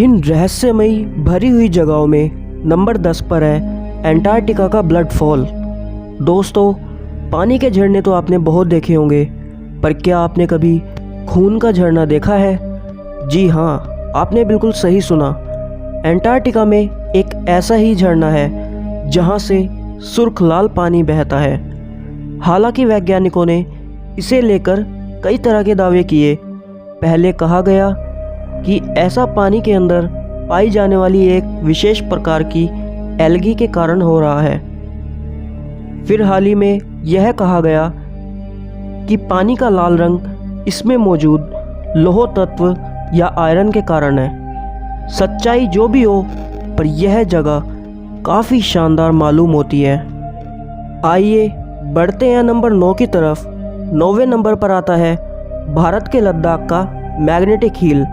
इन रहस्यमयी भरी हुई जगहों में नंबर 10 पर है एंटार्क्टिका का ब्लड फॉल। दोस्तों, पानी के झरने तो आपने बहुत देखे होंगे, पर क्या आपने कभी खून का झरना देखा है? जी हाँ, आपने बिल्कुल सही सुना। एंटार्क्टिका में एक ऐसा ही झरना है जहाँ से सुर्ख लाल पानी बहता है। हालांकि वैज्ञानिकों ने इसे लेकर कई तरह के दावे किए। पहले कहा गया कि ऐसा पानी के अंदर पाई जाने वाली एक विशेष प्रकार की एल्गी के कारण हो रहा है। फिर हाल ही में यह कहा गया कि पानी का लाल रंग इसमें मौजूद लौह तत्व या आयरन के कारण है। सच्चाई जो भी हो, पर यह जगह काफ़ी शानदार मालूम होती है। आइए बढ़ते हैं नंबर 9 की तरफ। 9वें नंबर पर आता है भारत के लद्दाख का मैग्नेटिक हील।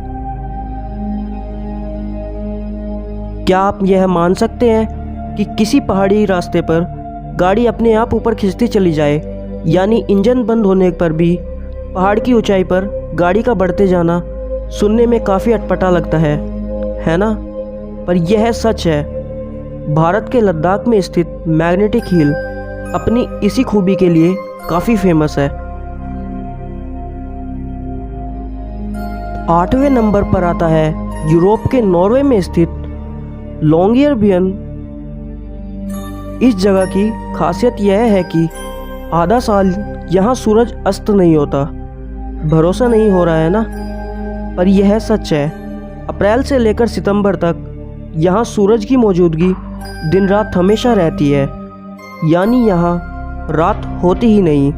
क्या आप यह मान सकते हैं कि किसी पहाड़ी रास्ते पर गाड़ी अपने आप ऊपर खिंचती चली जाए, यानी इंजन बंद होने पर भी पहाड़ की ऊंचाई पर गाड़ी का बढ़ते जाना सुनने में काफ़ी अटपटा लगता है ना? पर यह सच है। भारत के लद्दाख में स्थित मैग्नेटिक हील अपनी इसी खूबी के लिए काफ़ी फेमस है। 8वें नंबर पर आता है यूरोप के नॉर्वे में स्थित लॉन्गियरबियन। इस जगह की खासियत यह है कि आधा साल यहाँ सूरज अस्त नहीं होता। भरोसा नहीं हो रहा है ना? पर यह सच है। अप्रैल से लेकर सितंबर तक यहाँ सूरज की मौजूदगी दिन रात हमेशा रहती है, यानी यहाँ रात होती ही नहीं।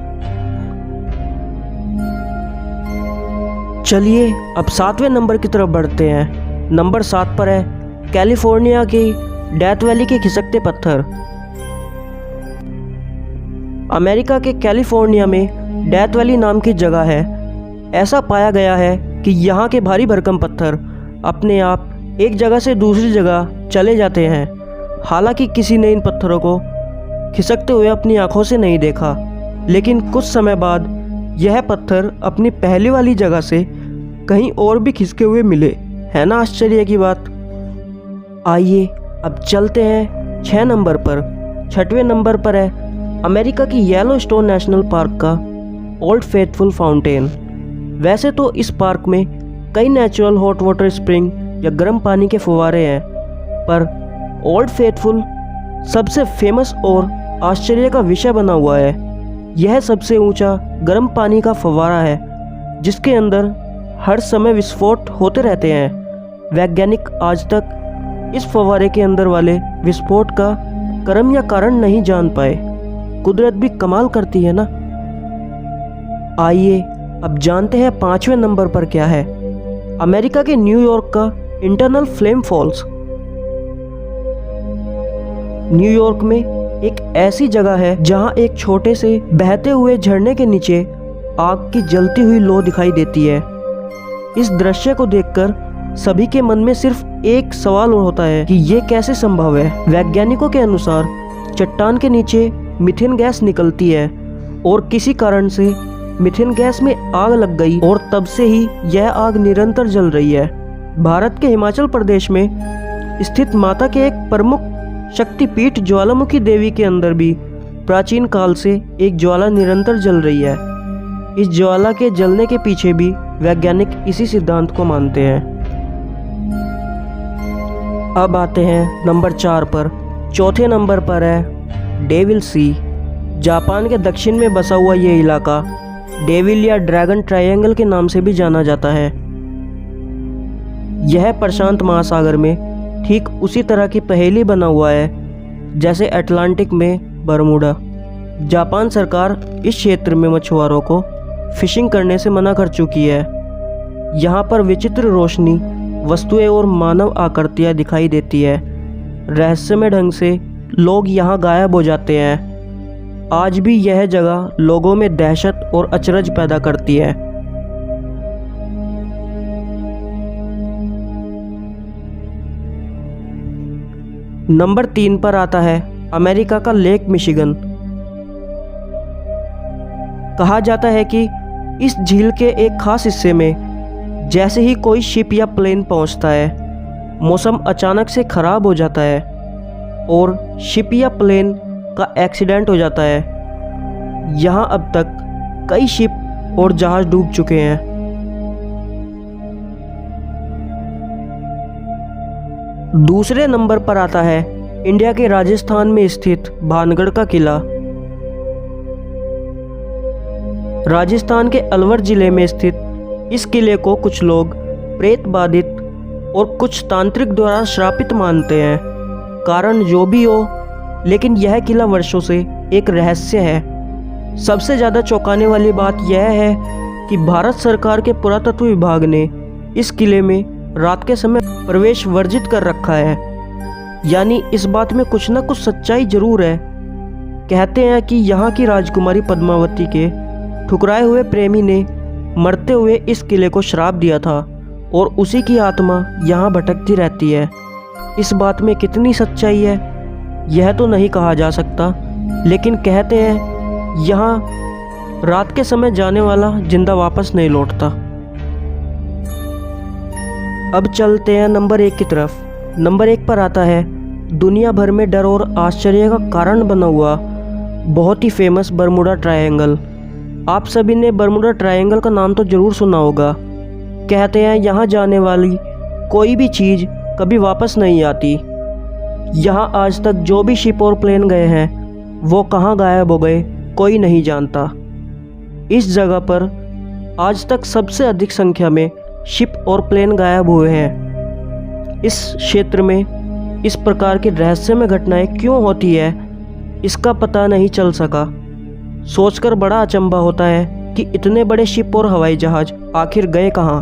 चलिए अब 7वें नंबर की तरफ बढ़ते हैं। नंबर 7 पर है कैलिफोर्निया की डेथ वैली के खिसकते पत्थर। अमेरिका के कैलिफोर्निया में डेथ वैली नाम की जगह है। ऐसा पाया गया है कि यहाँ के भारी भरकम पत्थर अपने आप एक जगह से दूसरी जगह चले जाते हैं। हालांकि किसी ने इन पत्थरों को खिसकते हुए अपनी आंखों से नहीं देखा, लेकिन कुछ समय बाद यह पत्थर अपनी पहले वाली जगह से कहीं और भी खिसके हुए मिले। है ना आश्चर्य की बात? आइए अब चलते हैं 6 नंबर पर। 6वें नंबर पर है अमेरिका की येलोस्टोन नेशनल पार्क का ओल्ड फेथफुल फाउंटेन। वैसे तो इस पार्क में कई नेचुरल हॉट वाटर स्प्रिंग या गर्म पानी के फुव्वारे हैं, पर ओल्ड फेथफुल सबसे फेमस और आश्चर्य का विषय बना हुआ है। यह सबसे ऊंचा गर्म पानी का फव्वारा है जिसके अंदर हर समय विस्फोट होते रहते हैं। वैज्ञानिक आज तक इस फव्वारे के अंदर वाले विस्फोट का क्रम या कारण नहीं जान पाए। कुदरत भी कमाल करती है ना? आइए अब जानते हैं 5वें नंबर पर क्या है। अमेरिका के न्यूयॉर्क का इंटरनल फ्लेम फॉल्स। न्यूयॉर्क में एक ऐसी जगह है जहां एक छोटे से बहते हुए झरने के नीचे आग की जलती हुई लौ दिखाई देती है। इस दृश्य को देखकर सभी के मन में सिर्फ एक सवाल होता है कि ये कैसे संभव है। वैज्ञानिकों के अनुसार चट्टान के नीचे मीथेन गैस निकलती है और किसी कारण से मीथेन गैस में आग लग गई और तब से ही यह आग निरंतर जल रही है। भारत के हिमाचल प्रदेश में स्थित माता के एक प्रमुख शक्तिपीठ ज्वालामुखी देवी के अंदर भी प्राचीन काल से एक ज्वाला निरंतर जल रही है। इस ज्वाला के जलने के पीछे भी वैज्ञानिक इसी सिद्धांत को मानते हैं। अब आते हैं नंबर 4 पर। 4थे नंबर पर है डेविल सी। जापान के दक्षिण में बसा हुआ ये इलाका डेविल या ड्रैगन ट्रायंगल के नाम से भी जाना जाता है। यह प्रशांत महासागर में ठीक उसी तरह की पहेली बना हुआ है जैसे अटलांटिक में बरमूडा। जापान सरकार इस क्षेत्र में मछुआरों को फिशिंग करने से मना कर चुकी है। यहाँ पर विचित्र रोशनी, वस्तुएं और मानव आकृतियाँ दिखाई देती है। रहस्यमय ढंग से लोग यहाँ गायब हो जाते हैं। आज भी यह जगह लोगों में दहशत और अचरज पैदा करती है। नंबर 3 पर आता है अमेरिका का लेक मिशिगन। कहा जाता है कि इस झील के एक खास हिस्से में जैसे ही कोई शिप या प्लेन पहुंचता है, मौसम अचानक से ख़राब हो जाता है और शिप या प्लेन का एक्सीडेंट हो जाता है। यहाँ अब तक कई शिप और जहाज़ डूब चुके हैं। दूसरे नंबर पर आता है इंडिया के राजस्थान में स्थित भानगढ़ का किला। राजस्थान के अलवर जिले में स्थित इस किले को कुछ लोग प्रेत बाधित और कुछ तांत्रिक द्वारा श्रापित मानते हैं। कारण जो भी हो, लेकिन यह किला वर्षों से एक रहस्य है। सबसे ज़्यादा चौंकाने वाली बात यह है कि भारत सरकार के पुरातत्व विभाग ने इस किले में रात के समय प्रवेश वर्जित कर रखा है। यानी इस बात में कुछ ना कुछ सच्चाई जरूर है। कहते हैं कि यहाँ की राजकुमारी पद्मावती के ठुकराए हुए प्रेमी ने मरते हुए इस किले को श्राप दिया था और उसी की आत्मा यहाँ भटकती रहती है। इस बात में कितनी सच्चाई है यह तो नहीं कहा जा सकता, लेकिन कहते हैं यहाँ रात के समय जाने वाला जिंदा वापस नहीं लौटता। अब चलते हैं नंबर 1 की तरफ। नंबर 1 पर आता है दुनिया भर में डर और आश्चर्य का कारण बना हुआ बहुत ही फेमस बरमुडा ट्रायंगल। आप सभी ने बरमुडा ट्रायंगल का नाम तो ज़रूर सुना होगा। कहते हैं यहाँ जाने वाली कोई भी चीज़ कभी वापस नहीं आती। यहाँ आज तक जो भी शिप और प्लेन गए हैं वो कहाँ गायब हो गए कोई नहीं जानता। इस जगह पर आज तक सबसे अधिक संख्या में शिप और प्लेन गायब हुए हैं। इस क्षेत्र में इस प्रकार की रहस्यमय घटनाएं क्यों होती है इसका पता नहीं चल सका। सोचकर बड़ा अचंभा होता है कि इतने बड़े शिप और हवाई जहाज़ आखिर गए कहाँ।